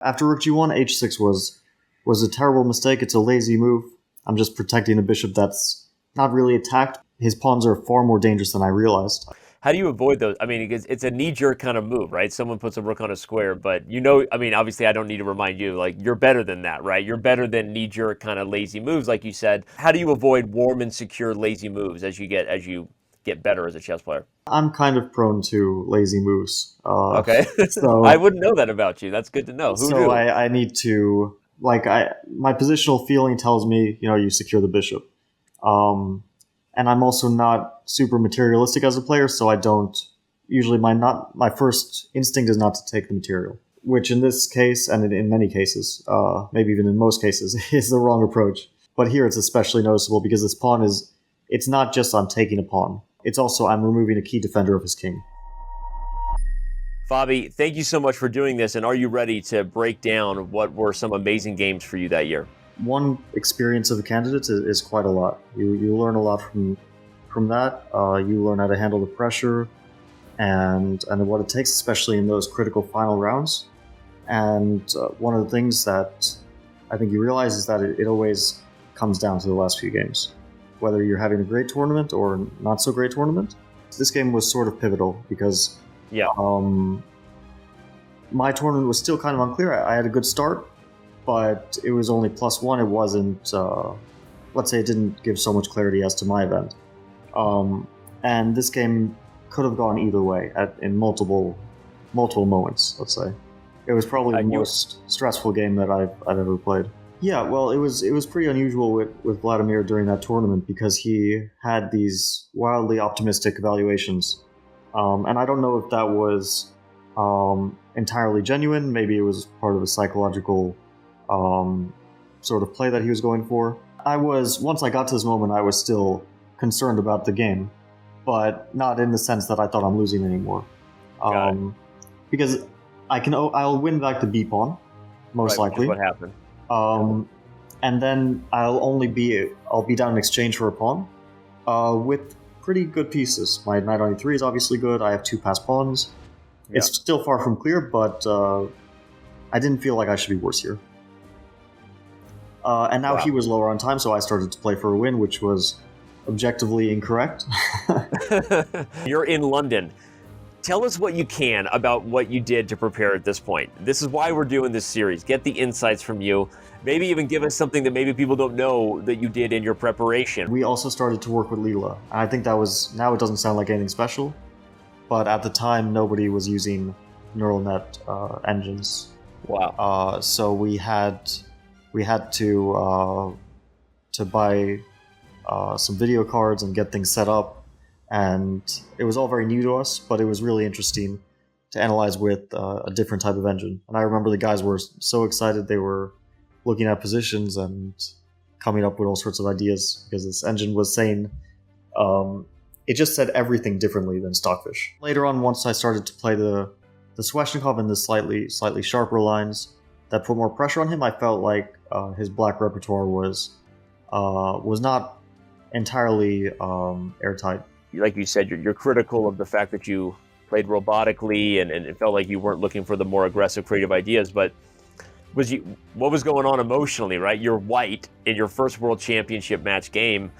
After rook g1, h6 was a terrible mistake. It's a lazy move. I'm just protecting a bishop that's not really attacked. His pawns are far more dangerous than I realized. How do you avoid those? I mean, it's a knee-jerk kind of move, right? Someone puts a rook on a square, but I mean, obviously I don't need to remind you, like, you're better than that, right? You're better than knee-jerk kind of lazy moves, like you said. How do you avoid warm and secure lazy moves as you get better as a chess player? I'm kind of prone to lazy moves. Okay. I So wouldn't know that about you. That's good to know. Who so knew? I need to, my positional feeling tells me, you secure the bishop. And I'm also not super materialistic as a player, so I don't usually my first instinct is not to take the material, which in this case and in many cases, maybe even in most cases, is the wrong approach. But here it's especially noticeable because this pawn it's not just I'm taking a pawn; it's also I'm removing a key defender of his king. Fabi, thank you so much for doing this. And are you ready to break down what were some amazing games for you that year? One experience of a candidate is quite a lot. You learn a lot from that. You learn how to handle the pressure and what it takes, especially in those critical final rounds. And one of the things that I think you realize is that it always comes down to the last few games, whether you're having a great tournament or not so great tournament. This game was sort of pivotal because my tournament was still kind of unclear. I had a good start, but it was only +1. It wasn't, let's say it didn't give so much clarity as to my event. And this game could have gone either way in multiple moments, let's say. It was probably the most stressful game that I've ever played. Yeah, well, it was pretty unusual with Vladimir during that tournament because he had these wildly optimistic evaluations. And I don't know if that was entirely genuine. Maybe it was part of a psychological sort of play that he was going for. Once I got to this moment, I was still concerned about the game, but not in the sense that I thought I'm losing anymore. Because I'll win back the B pawn, most likely. What happened? And then I'll be down in exchange for a pawn, with pretty good pieces. My knight on e3 is obviously good. I have 2 passed pawns. Yeah. It's still far from clear, but I didn't feel like I should be worse here. And now he was lower on time, so I started to play for a win, which was objectively incorrect. You're in London. Tell us what you can about what you did to prepare at this point. This is why we're doing this series. Get the insights from you. Maybe even give us something that maybe people don't know that you did in your preparation. We also started to work with Leela. I think now it doesn't sound like anything special, but at the time nobody was using neural net engines. Wow. So we had to buy some video cards and get things set up. And it was all very new to us, but it was really interesting to analyze with a different type of engine. And I remember the guys were so excited. They were looking at positions and coming up with all sorts of ideas because this engine was saying it just said everything differently than Stockfish. Later on, once I started to play the Sveshnikov in the slightly sharper lines that put more pressure on him, I felt like his black repertoire was not entirely airtight. Like you said, you're critical of the fact that you played robotically and it felt like you weren't looking for the more aggressive, creative ideas. But what was going on emotionally, right? You're white in your first World Championship match game.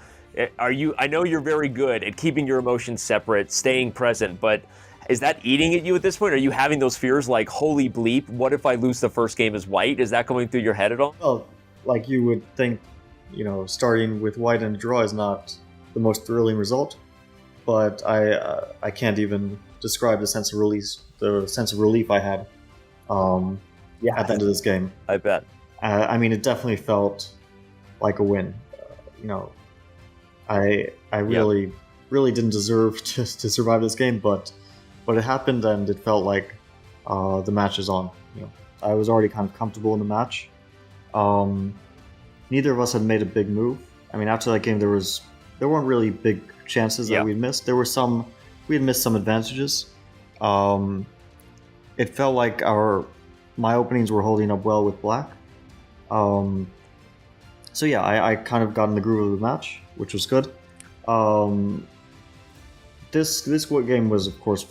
I know you're very good at keeping your emotions separate, staying present, but is that eating at you at this point? Are you having those fears like, holy bleep, what if I lose the first game as white? Is that going through your head at all? Well, like you would think, starting with white and a draw is not the most thrilling result. But I can't even describe the sense of relief I had at the end of this game. I bet. I mean, it definitely felt like a win. I really didn't deserve to survive this game, but it happened, and it felt like the match is on. I was already kind of comfortable in the match. Neither of us had made a big move. I mean, after that game, there weren't really big chances that we'd missed. We had missed some advantages. It felt like my openings were holding up well with black. So yeah, I kind of got in the groove of the match, which was good. This game was, of course,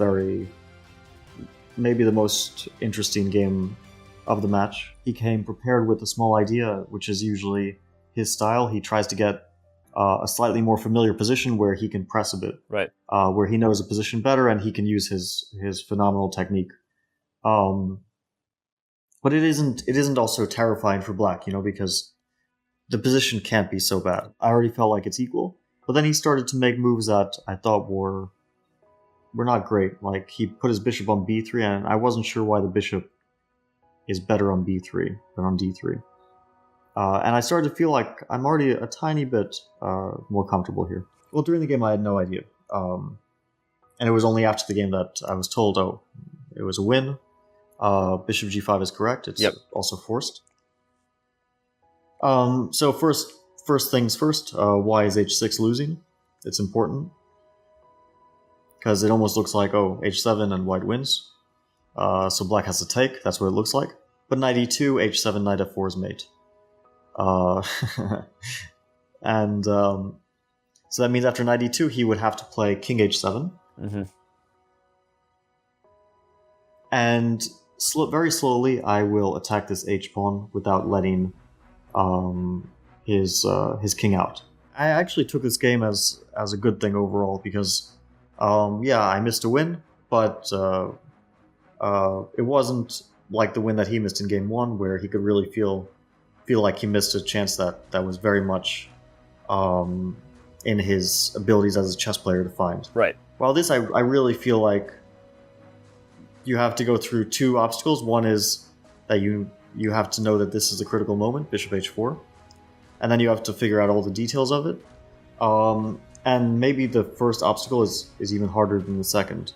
maybe the most interesting game of the match. He came prepared with a small idea, which is usually his style. He tries to get a slightly more familiar position where he can press a bit, Right. Where he knows a position better and he can use his phenomenal technique. But it isn't also terrifying for black, because the position can't be so bad. I already felt like it's equal, but then he started to make moves that I thought were not great. Like he put his bishop on b3, and I wasn't sure why the bishop is better on b3 than on d3. And I started to feel like I'm already a tiny bit more comfortable here. Well, during the game I had no idea. And it was only after the game that I was told, oh, it was a win. Bishop g5 is correct. It's also forced. So first things first, why is h6 losing? It's important. Because it almost looks like, oh, h7 and white wins. So black has to take. That's what it looks like. But knight e2, h7, knight f4 is mate. And so that means after knight e2, he would have to play king h7. Mm-hmm. And very slowly, I will attack this h-pawn without letting his king out. I actually took this game as a good thing overall because, I missed a win, but it wasn't like the win that he missed in game 1, where he could really feel like he missed a chance that was very much in his abilities as a chess player to find. Right. While this, I really feel like you have to go through two obstacles. One is that you have to know that this is a critical moment, bishop h4, and then you have to figure out all the details of it. And maybe the first obstacle is even harder than the second,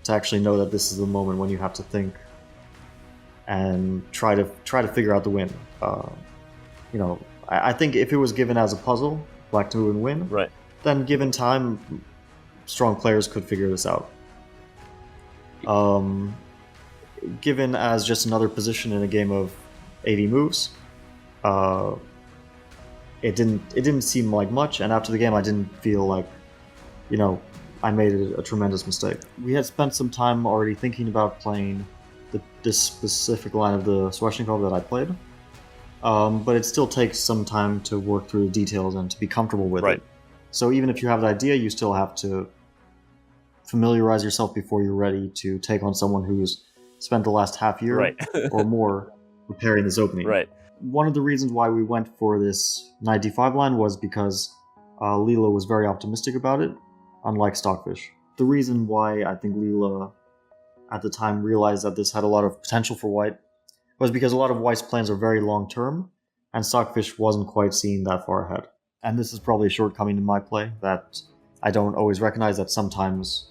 to actually know that this is the moment when you have to think and try to figure out the win. I think if it was given as a puzzle, black to win, right, then given time, strong players could figure this out. Given as just another position in a game of 80 moves, it didn't seem like much, and after the game I didn't feel like, I made a tremendous mistake. We had spent some time already thinking about playing this specific line of the Sveshnikov that I played, but it still takes some time to work through the details and to be comfortable with it. So even if you have the idea, you still have to familiarize yourself before you're ready to take on someone who's spent the last half year or more preparing this opening. Right. One of the reasons why we went for this knight d5 line was because Leela was very optimistic about it, unlike Stockfish. The reason why I think Leela at the time realized that this had a lot of potential for white was because a lot of white's plans are very long-term, and Stockfish wasn't quite seeing that far ahead. And this is probably a shortcoming in my play, that I don't always recognize that sometimes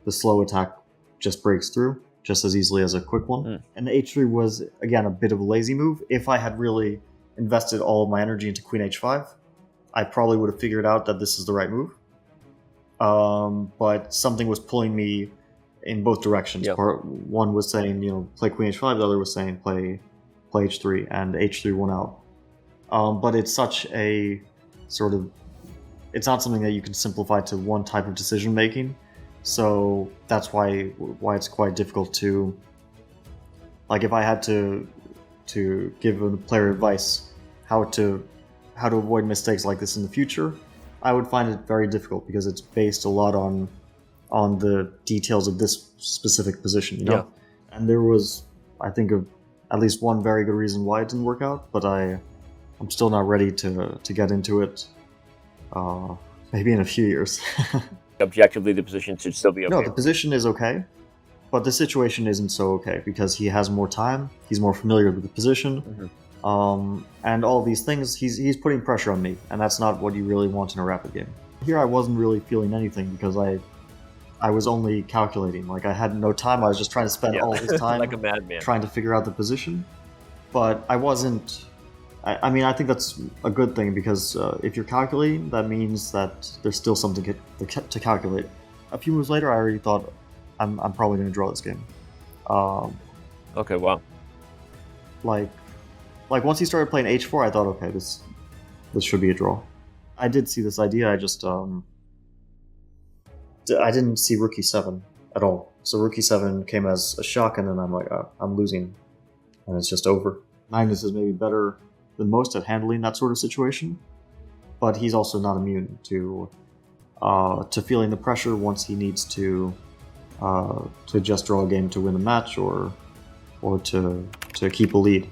the slow attack just breaks through just as easily as a quick one. And the h3 was, again, a bit of a lazy move. If I had really invested all of my energy into queen h5, I probably would have figured out that this is the right move. But something was pulling me in both directions. One was saying, play queen h5, the other was saying play h3, and h3 won out. But it's such a sort of, it's not something that you can simplify to one type of decision making. So that's why it's quite difficult to, like, if I had to give a player advice how to avoid mistakes like this in the future, I would find it very difficult because it's based a lot on the details of this specific position, And there was, I think, at least one very good reason why it didn't work out, but I'm still not ready to get into it. Maybe in a few years. Objectively, the position should still be okay. No, the position is okay, but the situation isn't so okay because he has more time, he's more familiar with the position, and all these things, he's putting pressure on me, and that's not what you really want in a rapid game. Here I wasn't really feeling anything because I was only calculating. Like, I had no time, I was just trying to spend all this time like a madman trying to figure out the position, but I wasn't. I mean, I think that's a good thing because if you're calculating, that means that there's still something to calculate. A few moves later, I already thought I'm probably going to draw this game. Okay, wow. Like once he started playing h4, I thought, okay, this should be a draw. I did see this idea. I just I didn't see rook e7 at all. So rook e7 came as a shock, and then I'm like, I'm losing. and it's just over. Magnus is maybe better than most at handling that sort of situation, but he's also not immune to feeling the pressure once he needs to just draw a game to win a match or to keep a lead.